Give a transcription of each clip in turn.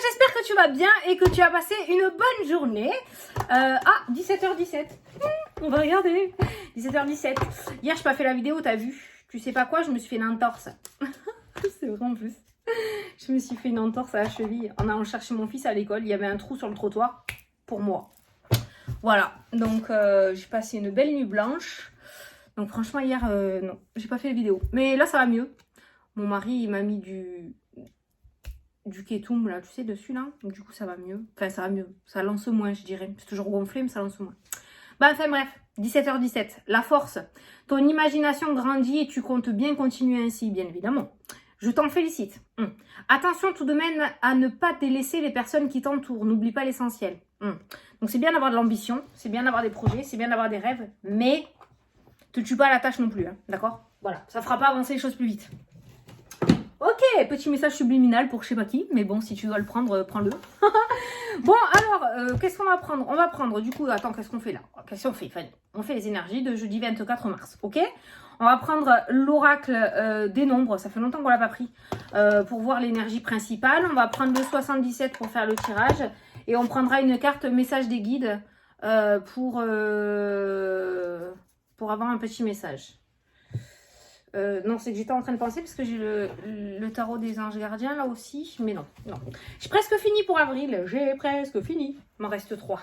j'espère que tu vas bien et que tu as passé une bonne journée. 17h17. On va regarder. 17h17. Hier, je n'ai pas fait la vidéo, t'as vu? Tu sais pas quoi, je me suis fait une entorse. C'est vrai en plus. Je me suis fait une entorse à la cheville en allant chercher mon fils à l'école. Il y avait un trou sur le trottoir pour moi. Voilà, donc j'ai passé une belle nuit blanche. Donc franchement, hier, non, j'ai pas fait la vidéo. Mais là, ça va mieux. Mon mari, il m'a mis du kétoum, là, tu sais, dessus, là. Donc du coup, ça va mieux. Enfin, ça va mieux. Ça lance moins, je dirais. C'est toujours gonflé, mais ça lance moins. Bah, enfin bref, 17h17. La force. Ton imagination grandit et tu comptes bien continuer ainsi, bien évidemment. Je t'en félicite. Attention tout de même à ne pas délaisser les personnes qui t'entourent. N'oublie pas l'essentiel. Donc c'est bien d'avoir de l'ambition, c'est bien d'avoir des projets, c'est bien d'avoir des rêves, mais te tue pas à la tâche non plus, hein, d'accord? Voilà, ça fera pas avancer les choses plus vite. Ok, petit message subliminal pour je sais pas qui, mais bon, si tu dois le prendre, prends-le. Bon, alors, qu'est-ce qu'on va prendre? On va prendre, du coup, attends, qu'est-ce qu'on fait là? Qu'est-ce qu'on fait, Fanny? On fait les énergies de jeudi 24 mars, ok? On va prendre l'oracle des nombres, ça fait longtemps qu'on l'a pas pris, pour voir l'énergie principale. On va prendre le 77 pour faire le tirage. Et on prendra une carte message des guides pour avoir un petit message. Non, c'est que j'étais en train de penser parce que j'ai le tarot des anges gardiens là aussi. Mais non, non. J'ai presque fini pour avril. J'ai presque fini. Il m'en reste 3.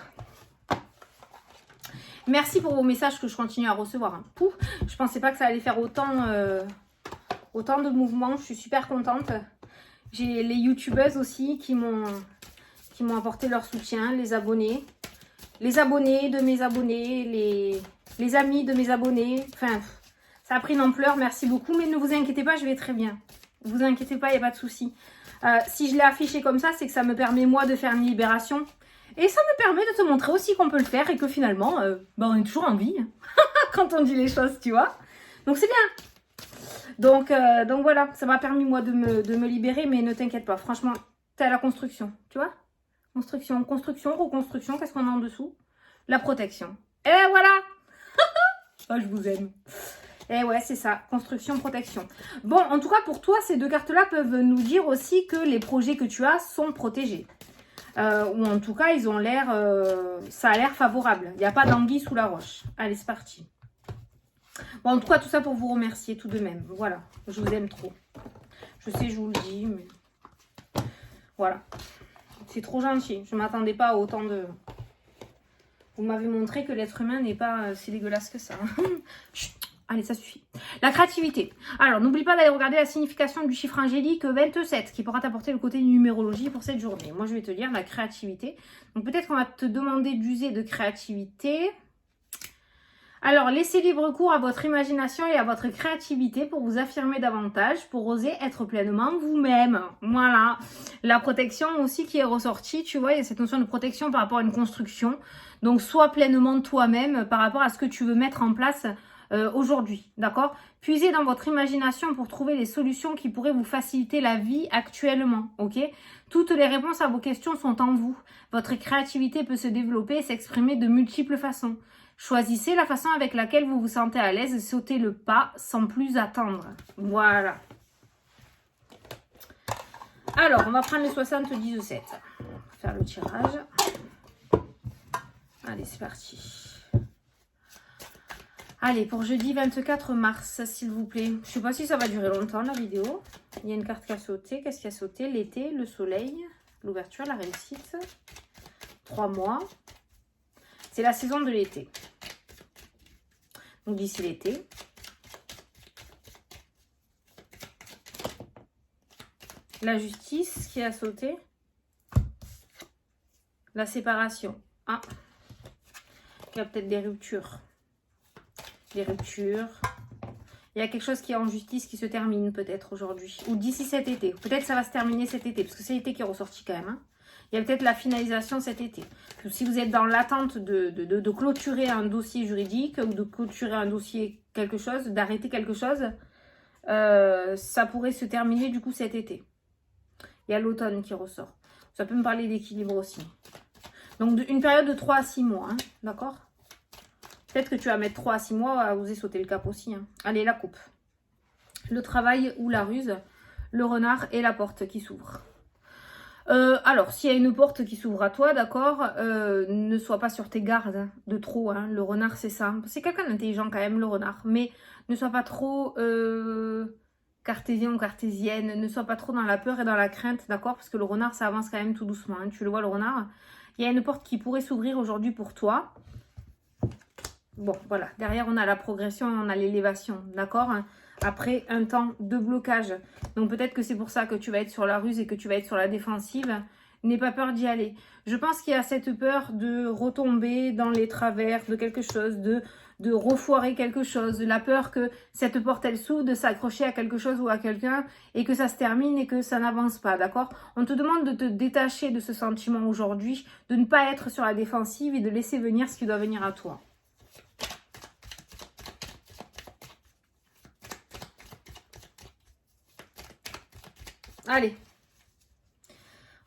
Merci pour vos messages que je continue à recevoir. Pouf, je pensais pas que ça allait faire autant de mouvements. Je suis super contente. J'ai les youtubeuses aussi qui m'ont apporté leur soutien, les abonnés de mes abonnés, les amis de mes abonnés. Enfin, ça a pris une ampleur, merci beaucoup. Mais ne vous inquiétez pas, je vais très bien. Ne vous inquiétez pas, il n'y a pas de souci. Si je l'ai affiché comme ça, c'est que ça me permet moi de faire une libération. Et ça me permet de te montrer aussi qu'on peut le faire et que finalement, on est toujours en vie. Quand on dit les choses, tu vois. Donc c'est bien. Donc voilà, ça m'a permis moi de me libérer, mais ne t'inquiète pas. Franchement, t'es à la construction, tu vois. Construction, reconstruction, qu'est-ce qu'on a en dessous? La protection. Et voilà. Oh, je vous aime. Et ouais, c'est ça, construction, protection. Bon, en tout cas, pour toi, ces deux cartes-là peuvent nous dire aussi que les projets que tu as sont protégés. Ou en tout cas, ils ont l'air, ça a l'air favorable. Il n'y a pas d'anguille sous la roche. Allez, c'est parti. Bon, en tout cas, tout ça pour vous remercier tout de même. Voilà, je vous aime trop. Je sais, je vous le dis, mais voilà. C'est trop gentil. Je ne m'attendais pas à autant de... Vous m'avez montré que l'être humain n'est pas si dégueulasse que ça. Chut. Allez, ça suffit. La créativité. Alors, n'oublie pas d'aller regarder la signification du chiffre angélique 27 qui pourra t'apporter le côté numérologie pour cette journée. Moi, je vais te dire la créativité. Donc, peut-être qu'on va te demander d'user de créativité. Alors, laissez libre cours à votre imagination et à votre créativité pour vous affirmer davantage, pour oser être pleinement vous-même. Voilà. La protection aussi qui est ressortie, tu vois, il y a cette notion de protection par rapport à une construction. Donc, sois pleinement toi-même par rapport à ce que tu veux mettre en place aujourd'hui, d'accord? Puisez dans votre imagination pour trouver les solutions qui pourraient vous faciliter la vie actuellement, ok? Toutes les réponses à vos questions sont en vous. Votre créativité peut se développer et s'exprimer de multiples façons. Choisissez la façon avec laquelle vous vous sentez à l'aise et sautez le pas sans plus attendre. Voilà. Alors, on va prendre les 77. On va faire le tirage. Allez, c'est parti. Allez, pour jeudi 24 mars, s'il vous plaît. Je ne sais pas si ça va durer longtemps, la vidéo. Il y a une carte qui a sauté. Qu'est-ce qui a sauté? L'été, le soleil, l'ouverture, la réussite. 3 mois. C'est la saison de l'été. Donc, d'ici l'été. La justice qui a sauté. La séparation. Ah. Il y a peut-être des ruptures. Des ruptures. Il y a quelque chose qui est en justice qui se termine peut-être aujourd'hui. Ou d'ici cet été. Peut-être ça va se terminer cet été. Parce que c'est l'été qui est ressorti quand même. Hein. Il y a peut-être la finalisation cet été. Si vous êtes dans l'attente de clôturer un dossier juridique ou de clôturer un dossier quelque chose, d'arrêter quelque chose, ça pourrait se terminer du coup cet été. Il y a l'automne qui ressort. Ça peut me parler d'équilibre aussi. Donc une période de 3 à 6 mois. Hein, d'accord? Peut-être que tu vas mettre 3 à 6 mois à oser sauter le cap aussi. Hein. Allez, la coupe. Le travail ou la ruse, le renard et la porte qui s'ouvre. Alors, s'il y a une porte qui s'ouvre à toi, d'accord, ne sois pas sur tes gardes hein, de trop. Hein. Le renard, c'est ça. C'est quelqu'un d'intelligent quand même, le renard. Mais ne sois pas trop cartésien ou cartésienne. Ne sois pas trop dans la peur et dans la crainte, d'accord? Parce que le renard, ça avance quand même tout doucement. Hein. Tu le vois, le renard. Il y a une porte qui pourrait s'ouvrir aujourd'hui pour toi. Bon, voilà. Derrière, on a la progression, on a l'élévation, d'accord? Après un temps de blocage. Donc peut-être que c'est pour ça que tu vas être sur la ruse et que tu vas être sur la défensive. N'aie pas peur d'y aller. Je pense qu'il y a cette peur de retomber dans les travers de quelque chose, de refoirer quelque chose, la peur que cette porte elle s'ouvre, de s'accrocher à quelque chose ou à quelqu'un et que ça se termine et que ça n'avance pas, d'accord? On te demande de te détacher de ce sentiment aujourd'hui, de ne pas être sur la défensive et de laisser venir ce qui doit venir à toi. Allez,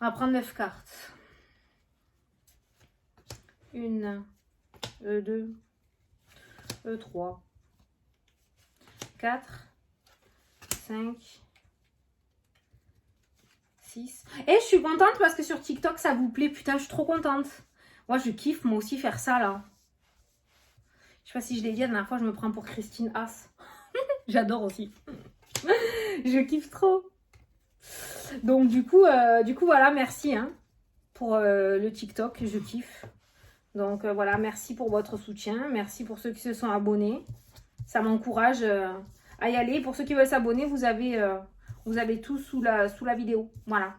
on va prendre 9 cartes. 1, 2, 3, 4, 5, 6. Et je suis contente parce que sur TikTok, ça vous plaît. Putain, je suis trop contente. Moi, je kiffe, moi aussi, faire ça, là. Je sais pas si je l'ai dit la dernière fois, je me prends pour Christine Haas. J'adore aussi. Je kiffe trop. Donc du coup voilà, merci hein, pour le TikTok, je kiffe. Donc voilà, merci pour votre soutien, merci pour ceux qui se sont abonnés. Ça m'encourage à y aller. Pour ceux qui veulent s'abonner, vous avez tout sous la vidéo. Voilà.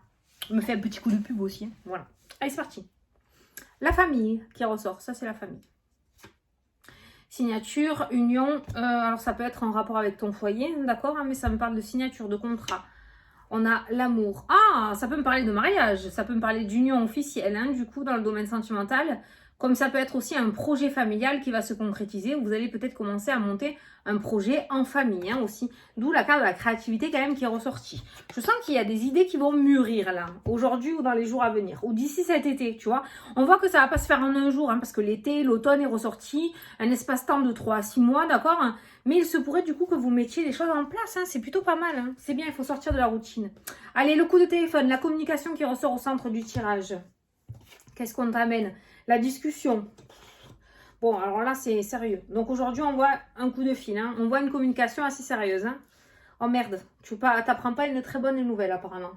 Je me fais un petit coup de pub aussi. Hein. Voilà. Allez, c'est parti. La famille qui ressort, ça c'est la famille. Signature, union, alors ça peut être en rapport avec ton foyer, d'accord, hein, mais ça me parle de signature, de contrat. On a l'amour. Ah, ça peut me parler de mariage, ça peut me parler d'union officielle, hein, du coup, dans le domaine sentimental. Comme ça peut être aussi un projet familial qui va se concrétiser. Vous allez peut-être commencer à monter un projet en famille hein, aussi. D'où la carte de la créativité quand même qui est ressortie. Je sens qu'il y a des idées qui vont mûrir là, aujourd'hui ou dans les jours à venir. Ou d'ici cet été, tu vois. On voit que ça va pas se faire en un jour, hein, parce que l'été, l'automne est ressorti. Un espace-temps de 3 à 6 mois, d'accord hein. Mais il se pourrait du coup que vous mettiez les choses en place. Hein. C'est plutôt pas mal. Hein. C'est bien, il faut sortir de la routine. Allez, le coup de téléphone, la communication qui ressort au centre du tirage. Qu'est-ce qu'on t'amène? La discussion. Bon, alors là, c'est sérieux. Donc aujourd'hui, on voit un coup de fil. Hein. On voit une communication assez sérieuse. Hein. Oh merde, tu n'apprends pas une très bonne nouvelle apparemment.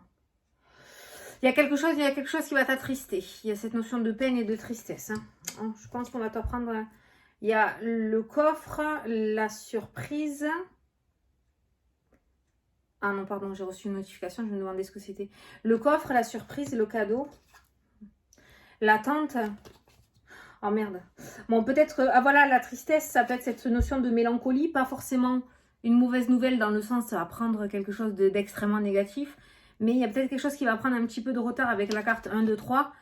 Il y a quelque chose qui va t'attrister. Il y a cette notion de peine et de tristesse. Hein. Je pense qu'on va t'apprendre... Il y a le coffre, la surprise. Ah non, pardon, j'ai reçu une notification, je me demandais ce que c'était. Le coffre, la surprise, le cadeau. L'attente. Oh merde. Bon, peut-être... ah voilà, la tristesse, ça peut être cette notion de mélancolie. Pas forcément une mauvaise nouvelle dans le sens ça va prendre quelque chose d'extrêmement négatif. Mais il y a peut-être quelque chose qui va prendre un petit peu de retard avec la carte 1, 2, 3.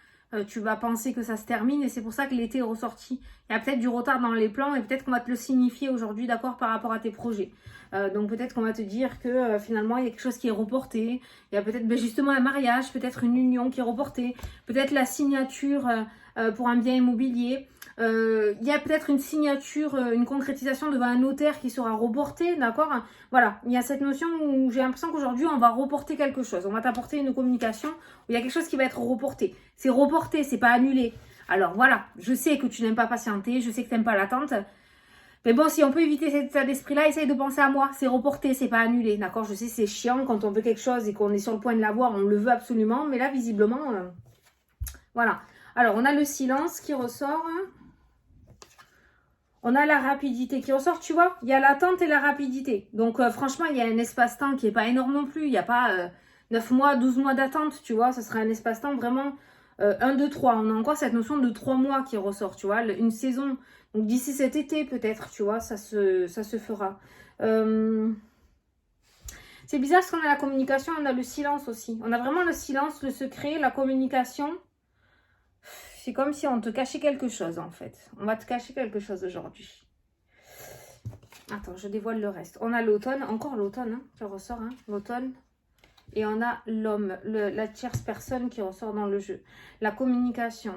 Tu vas penser que ça se termine et c'est pour ça que l'été est ressorti. Il y a peut-être du retard dans les plans et peut-être qu'on va te le signifier aujourd'hui, d'accord, par rapport à tes projets. Donc peut-être qu'on va te dire que finalement il y a quelque chose qui est reporté. Il y a peut-être justement un mariage, peut-être une union qui est reportée, peut-être la signature pour un bien immobilier. Il y a peut-être une signature, une concrétisation devant un notaire qui sera reportée, d'accord? Voilà, il y a cette notion où j'ai l'impression qu'aujourd'hui on va reporter quelque chose. On va t'apporter une communication où il y a quelque chose qui va être reporté. C'est reporté, c'est pas annulé. Alors voilà, je sais que tu n'aimes pas patienter, je sais que tu n'aimes pas l'attente. Mais bon, si on peut éviter cet état d'esprit-là, essaye de penser à moi. C'est reporté, c'est pas annulé, d'accord? Je sais, c'est chiant quand on veut quelque chose et qu'on est sur le point de l'avoir, on le veut absolument. Mais là, visiblement, voilà. Alors, on a le silence qui ressort. On a la rapidité qui ressort, tu vois. Il y a l'attente et la rapidité. Donc, franchement, il y a un espace-temps qui n'est pas énorme non plus. Il n'y a pas 9 mois, 12 mois d'attente, tu vois. Ce serait un espace-temps vraiment 1, 2, 3. On a encore cette notion de 3 mois qui ressort, tu vois. Une saison. Donc, d'ici cet été, peut-être, tu vois, ça se fera. C'est bizarre parce qu'on a la communication, on a le silence aussi. On a vraiment le silence, le secret, la communication. C'est comme si on te cachait quelque chose, en fait. On va te cacher quelque chose aujourd'hui. Attends, je dévoile le reste. On a l'automne, encore l'automne, hein, qui ressort, hein, l'automne. Et on a l'homme, la tierce personne qui ressort dans le jeu. La communication.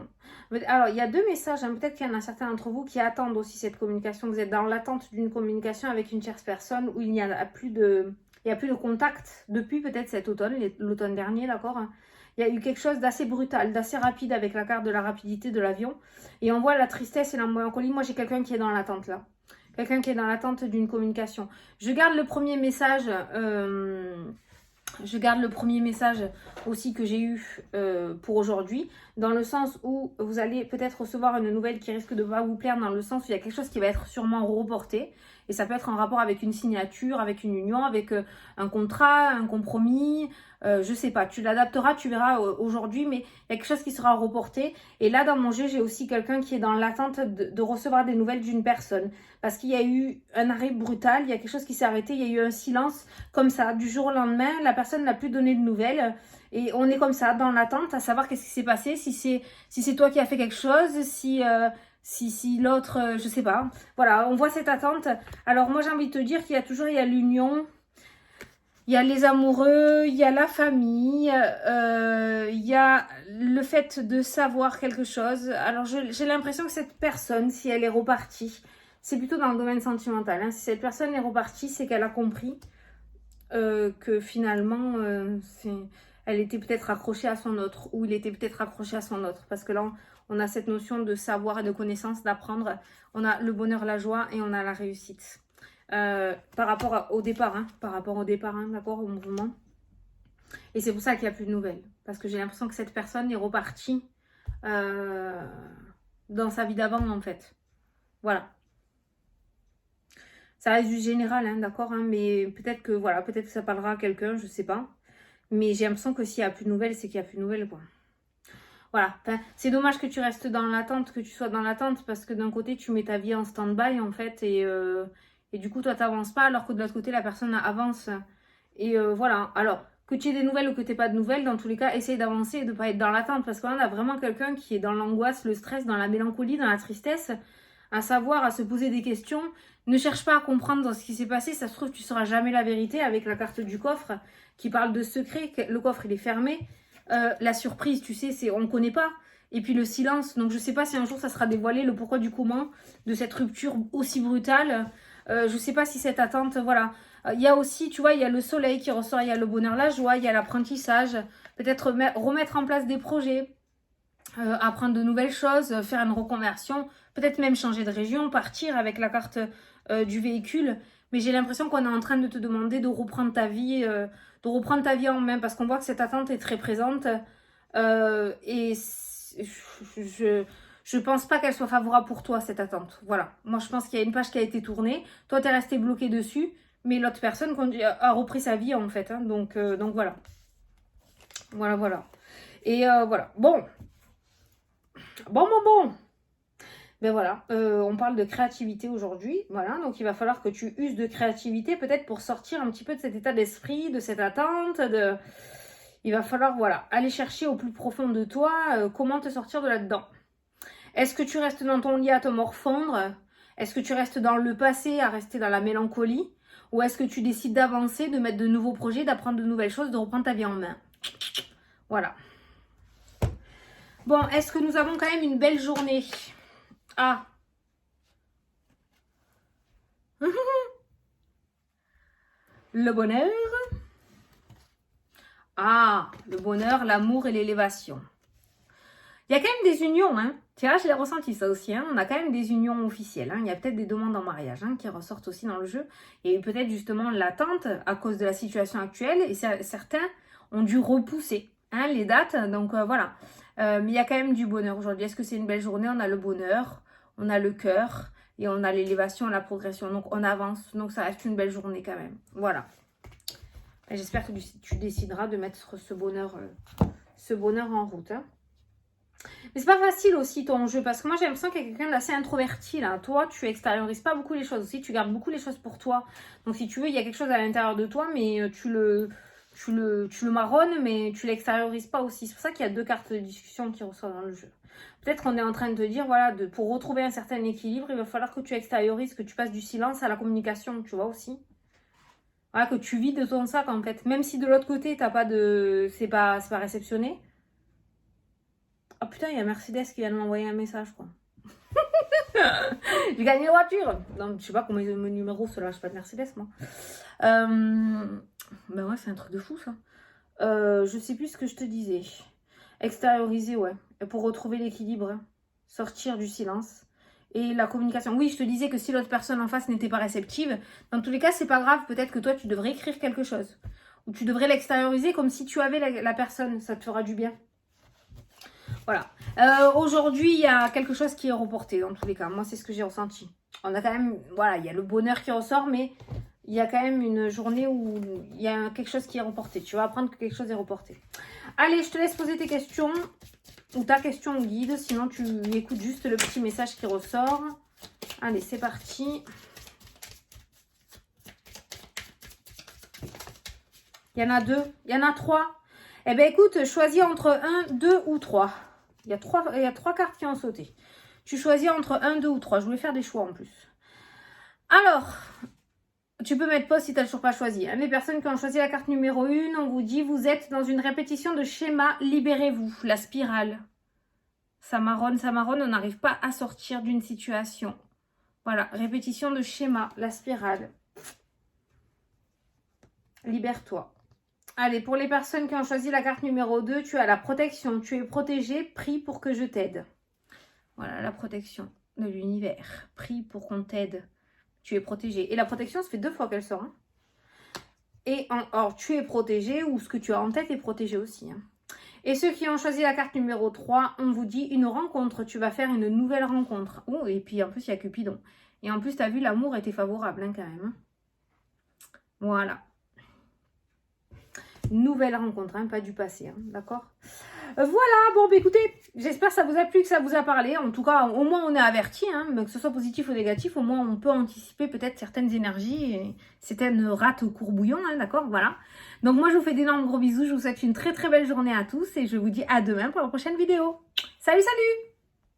Alors, il y a 2 messages. Hein, peut-être qu'il y en a certains d'entre vous qui attendent aussi cette communication. Vous êtes dans l'attente d'une communication avec une tierce personne où il n'y a plus de... Il n'y a plus de contact depuis peut-être cet automne, l'automne dernier, d'accord hein. Il y a eu quelque chose d'assez brutal, d'assez rapide avec la carte de la rapidité de l'avion. Et on voit la tristesse et la mélancolie. Moi, j'ai quelqu'un qui est dans l'attente là. Quelqu'un qui est dans l'attente d'une communication. Je garde le premier message. Je garde le premier message aussi que j'ai eu pour aujourd'hui, dans le sens où vous allez peut-être recevoir une nouvelle qui risque de ne pas vous plaire, dans le sens où il y a quelque chose qui va être sûrement reporté. Et ça peut être en rapport avec une signature, avec une union, avec un contrat, un compromis. Je sais pas, tu l'adapteras, tu verras aujourd'hui, mais il y a quelque chose qui sera reporté. Et là, dans mon jeu, j'ai aussi quelqu'un qui est dans l'attente de recevoir des nouvelles d'une personne. Parce qu'il y a eu un arrêt brutal, il y a quelque chose qui s'est arrêté, il y a eu un silence comme ça. Du jour au lendemain, la personne n'a plus donné de nouvelles. Et on est comme ça, dans l'attente, à savoir qu'est-ce qui s'est passé, si c'est toi qui as fait quelque chose, si l'autre, je sais pas. Voilà, on voit cette attente. Alors moi, j'ai envie de te dire qu'il y a l'union, il y a les amoureux, il y a la famille, il y a le fait de savoir quelque chose. Alors j'ai l'impression que cette personne, si elle est repartie, c'est plutôt dans le domaine sentimental, hein. Si cette personne est repartie, c'est qu'elle a compris que finalement, elle était peut-être accrochée à son autre, ou il était peut-être accroché à son autre. Parce que là, on a cette notion de savoir et de connaissance, d'apprendre. On a le bonheur, la joie et on a la réussite. Par rapport au départ, hein, d'accord, au mouvement. Et c'est pour ça qu'il n'y a plus de nouvelles. Parce que j'ai l'impression que cette personne est repartie dans sa vie d'avant, en fait. Voilà. Ça reste du général, hein, d'accord, hein, mais peut-être que voilà, peut-être que ça parlera à quelqu'un, je sais pas. Mais j'ai l'impression que s'il n'y a plus de nouvelles, c'est qu'il n'y a plus de nouvelles, quoi. Voilà, enfin, c'est dommage que tu restes dans l'attente, que tu sois dans l'attente, parce que d'un côté, tu mets ta vie en stand-by, en fait, et du coup, toi, tu n'avances pas, alors que de l'autre côté, la personne avance. Et voilà, alors, que tu aies des nouvelles ou que tu n'aies pas de nouvelles, dans tous les cas, essaye d'avancer et de ne pas être dans l'attente, parce qu'on a vraiment quelqu'un qui est dans l'angoisse, le stress, dans la mélancolie, dans la tristesse, à savoir, à se poser des questions. Ne cherche pas à comprendre ce qui s'est passé, ça se trouve, tu ne sauras jamais la vérité avec la carte du coffre qui parle de secret. Le coffre, il est fermé. La surprise, tu sais, on ne connaît pas. Et puis le silence. Donc, je ne sais pas si un jour, ça sera dévoilé, le pourquoi du comment de cette rupture aussi brutale. Je ne sais pas si cette attente, voilà. Il y a aussi, tu vois, il y a le soleil qui ressort, il y a le bonheur, la joie, il y a l'apprentissage. Peut-être remettre en place des projets. Apprendre de nouvelles choses, faire une reconversion, peut-être même changer de région, partir avec la carte du véhicule. Mais j'ai l'impression qu'on est en train de te demander de reprendre ta vie en main, parce qu'on voit que cette attente est très présente. Et je pense pas qu'elle soit favorable pour toi, cette attente. Voilà. Moi, je pense qu'il y a une page qui a été tournée. Toi, tu es resté bloqué dessus, mais l'autre personne a repris sa vie, en fait, hein. Donc voilà. Voilà. Et voilà. Bon. Ben voilà, on parle de créativité aujourd'hui, voilà, donc il va falloir que tu uses de créativité peut-être pour sortir un petit peu de cet état d'esprit, de cette attente, il va falloir, voilà, aller chercher au plus profond de toi comment te sortir de là-dedans. Est-ce que tu restes dans ton lit à te morfondre? Est-ce que tu restes dans le passé, à rester dans la mélancolie? Ou est-ce que tu décides d'avancer, de mettre de nouveaux projets, d'apprendre de nouvelles choses, de reprendre ta vie en main? Voilà. Bon, est-ce que nous avons quand même une belle journée? Ah. Le bonheur. Ah, le bonheur, l'amour et l'élévation. Il y a quand même des unions, hein. Tu vois, je l'ai ressenti ça aussi, hein. On a quand même des unions officielles, hein. Il y a peut-être des demandes en mariage, hein, qui ressortent aussi dans le jeu. Et peut-être justement l'attente à cause de la situation actuelle. Et certains ont dû repousser, hein, les dates. Donc voilà. Mais il y a quand même du bonheur aujourd'hui. Est-ce que c'est une belle journée? On a le bonheur, on a le cœur et on a l'élévation, la progression. Donc on avance. Donc ça reste une belle journée quand même. Voilà. J'espère que tu décideras de mettre ce bonheur en route, hein. Mais c'est pas facile aussi ton jeu, parce que moi j'ai l'impression qu'il y a quelqu'un d'assez introverti là. Toi, tu extériorises pas beaucoup les choses aussi, tu gardes beaucoup les choses pour toi. Donc si tu veux, il y a quelque chose à l'intérieur de toi, mais tu le marronnes, mais tu l'extériorises pas aussi. C'est pour ça qu'il y a deux cartes de discussion qui ressortent dans le jeu. Peut-être qu'on est en train de te dire, voilà, pour retrouver un certain équilibre, il va falloir que tu extériorises, que tu passes du silence à la communication, tu vois aussi. Voilà, que tu vides ton sac en fait. Même si de l'autre côté, t'as pas de. C'est pas réceptionné. Oh putain, il y a Mercedes qui vient de m'envoyer un message, quoi. J'ai gagné la voiture. Donc, je sais pas comment ils ont mon numéro, cela, je sais pas de Mercedes, moi. Ben ouais, c'est un truc de fou, ça. Je sais plus ce que je te disais. Extérioriser, ouais. Pour retrouver l'équilibre. Hein. Sortir du silence. Et la communication. Oui, je te disais que si l'autre personne en face n'était pas réceptive, dans tous les cas, c'est pas grave. Peut-être que toi, tu devrais écrire quelque chose. Ou tu devrais l'extérioriser comme si tu avais la personne. Ça te fera du bien. Voilà. Aujourd'hui, il y a quelque chose qui est reporté, dans tous les cas. Moi, c'est ce que j'ai ressenti. On a quand même... Voilà, il y a le bonheur qui ressort, mais... Il y a quand même une journée où il y a quelque chose qui est reporté. Tu vas apprendre que quelque chose est reporté. Allez, je te laisse poser tes questions. Ou ta question au guide. Sinon, tu écoutes juste le petit message qui ressort. Allez, c'est parti. Il y en a 2. Il y en a 3. Eh bien, écoute, choisis entre 1, 2 ou 3. Il y a 3 cartes qui ont sauté. Tu choisis entre 1, 2 ou 3. Je voulais faire des choix en plus. Alors... Tu peux mettre pause si tu n'as toujours pas choisi. Les personnes qui ont choisi la carte numéro 1, on vous dit, vous êtes dans une répétition de schéma, libérez-vous. La spirale. Ça marronne, on n'arrive pas à sortir d'une situation. Voilà, répétition de schéma, la spirale. Libère-toi. Allez, pour les personnes qui ont choisi la carte numéro 2, tu as la protection. Tu es protégé, prie pour que je t'aide. Voilà, la protection de l'univers. Prie pour qu'on t'aide. Tu es protégé. Et la protection, ça fait 2 fois qu'elle sort. Hein. Et or, tu es protégé ou ce que tu as en tête est protégé aussi. Hein. Et ceux qui ont choisi la carte numéro 3, on vous dit une rencontre. Tu vas faire une nouvelle rencontre. Oh, et puis en plus, il y a Cupidon. Et en plus, tu as vu, l'amour était favorable hein, quand même. Hein. Voilà. Nouvelle rencontre, hein, pas du passé. Hein, d'accord. Voilà, bon, bah, écoutez, j'espère que ça vous a plu, que ça vous a parlé. En tout cas, au moins, on est averti, hein, que ce soit positif ou négatif, au moins, on peut anticiper peut-être certaines énergies et certaines rates au courbouillon, hein, d'accord, voilà. Donc, moi, je vous fais d'énormes gros bisous. Je vous souhaite une très, très belle journée à tous et je vous dis à demain pour la prochaine vidéo. Salut, salut!